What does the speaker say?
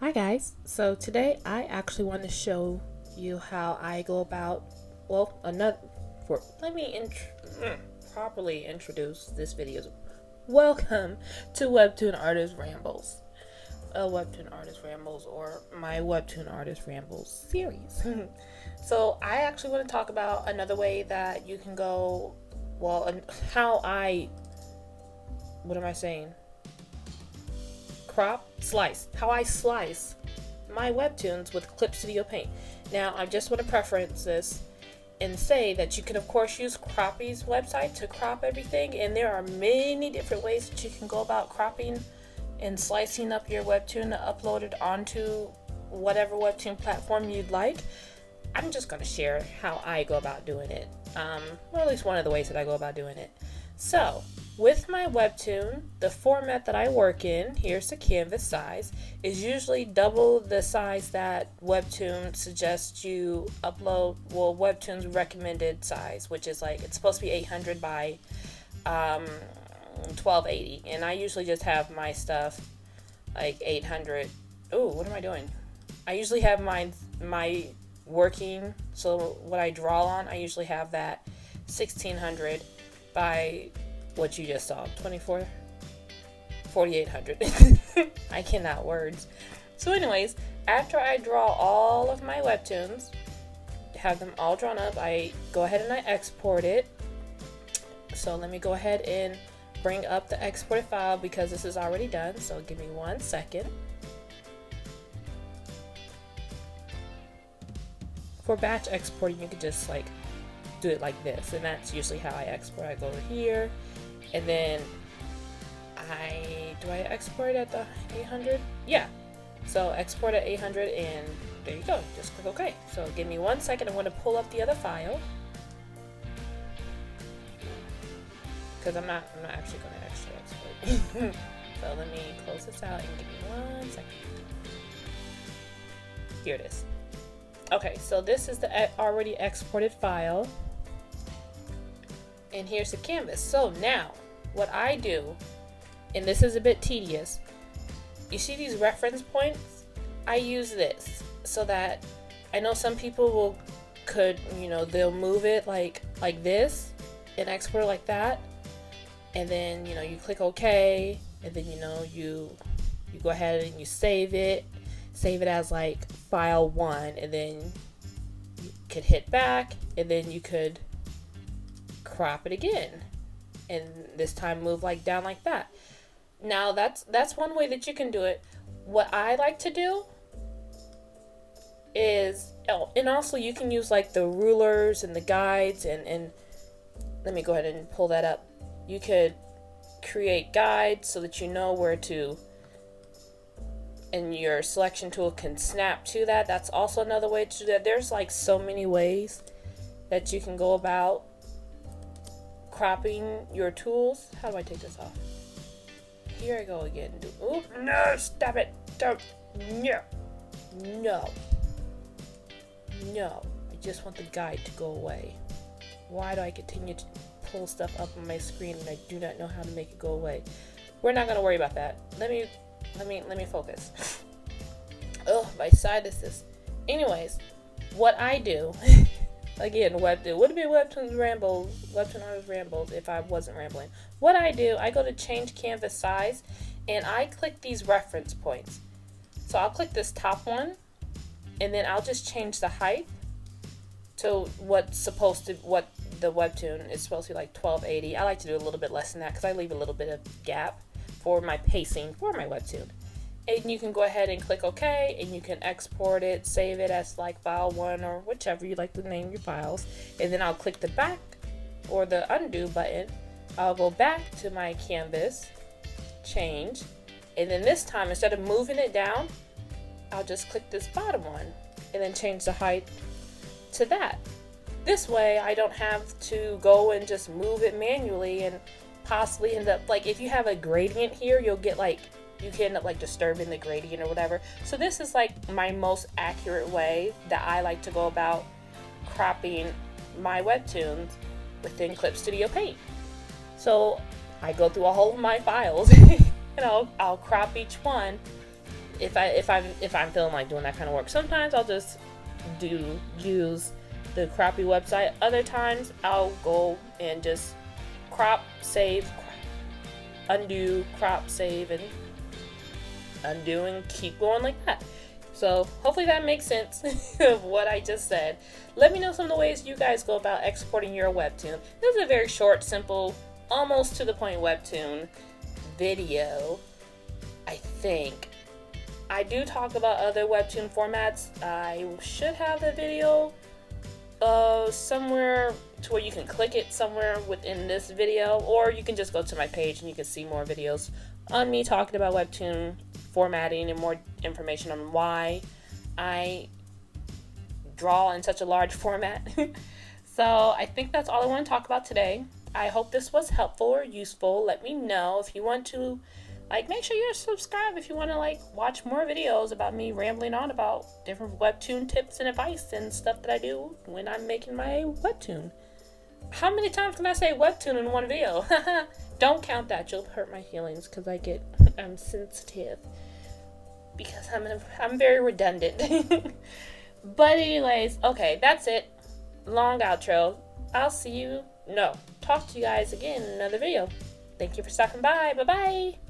Hi guys, so today I actually want to show you how I go about, let me properly introduce this video. Welcome to Webtoon Artist Rambles, Webtoon Artist Rambles, or my Webtoon Artist Rambles series. So I actually want to talk about another way that you can go, how I, what am I saying? How I slice my webtoons with Clip Studio Paint. Now, I just want to preference this and say that you can, of course, use Croppy's website to crop everything, and there are many different ways that you can go about cropping and slicing up your webtoon to upload it onto whatever webtoon platform you'd like. I'm just going to share how I go about doing it, or at least one of the ways that I go about doing it. So, with my webtoon, the format that I work in, here's the canvas size, is usually double the size that Webtoon suggests you upload, Webtoon's recommended size, which is like, it's supposed to be 800 by 1280, and I usually just have my stuff like 800. Oh, what am I doing? I usually have my working, so what I draw on, I usually have that 1600 by what you just saw, 4800. I cannot words. So anyways, after I draw all of my webtoons, have them all drawn up, I go ahead and I export it. So let me go ahead and bring up the exported file because this is already done, so give me 1 second. For batch exporting, you could just like do it like this, and that's usually how I export. I go over here, and then I export it at the 800? Yeah. So export at 800, and there you go. Just click OK. So give me 1 second. I'm going to pull up the other file because I'm not actually going to export. So let me close this out and give me 1 second. Here it is. Okay, so this is the already exported file. And here's the canvas. So now, what I do, and this is a bit tedious, you see these reference points? I use this so that I know some people they'll move it like this and export it like that. And then, you click OK, and then, you go ahead and you save it as like file 1, and then you could hit back, and then you could crop it again, and this time move like down like that. Now that's one way that you can do it. What I like to do is, and also you can use like the rulers and the guides, and let me go ahead and pull that up. You could create guides so that you know where to, and your selection tool can snap to that. That's also another way to do that. There's like so many ways that you can go about cropping your tools. How do I take this off? Here I go again. Oh no! Stop it! Don't! No! I just want the guide to go away. Why do I continue to pull stuff up on my screen and I do not know how to make it go away? We're not gonna worry about that. Let me focus. Oh, my side is this. Anyways, what I do. Again, it would have been Webtoon Artist Rambles if I wasn't rambling. What I do, I go to change canvas size, and I click these reference points. So I'll click this top one, and then I'll just change the height to what the webtoon is supposed to be, like 1280. I like to do a little bit less than that because I leave a little bit of gap for my pacing for my webtoon. And you can go ahead and click OK, and you can export it, save it as like file 1 or whichever you like to name your files. And then I'll click the back or the undo button. I'll go back to my canvas, change, and then this time instead of moving it down, I'll just click this bottom one and then change the height to that. This way I don't have to go and just move it manually and possibly end up, like if you have a gradient here, you can end up like disturbing the gradient or whatever. So this is like my most accurate way that I like to go about cropping my webtoons within Clip Studio Paint. So I go through all of my files I'll crop each one if I'm feeling like doing that kind of work. Sometimes I'll just use the crappy website. Other times I'll go and just crop, save, undo, crop, save, and undo, and keep going like that. So hopefully that makes sense of what I just said. Let me know some of the ways you guys go about exporting your webtoon. This is a very short, simple, almost to the point webtoon video, I think. I do talk about other webtoon formats. I should have the video somewhere to where you can click it somewhere within this video, or you can just go to my page and you can see more videos on me talking about webtoon formatting and more information on why I draw in such a large format. So I think that's all I want to talk about today. I hope this was helpful or useful. Let me know if you want to, make sure you're subscribed if you want to, watch more videos about me rambling on about different webtoon tips and advice and stuff that I do when I'm making my webtoon. How many times can I say webtoon in one video? Don't count that. You'll hurt my feelings because I'm sensitive. Because I'm very redundant. But anyways, okay, that's it. Long outro. I'll talk to you guys again in another video. Thank you for stopping by. Bye-bye.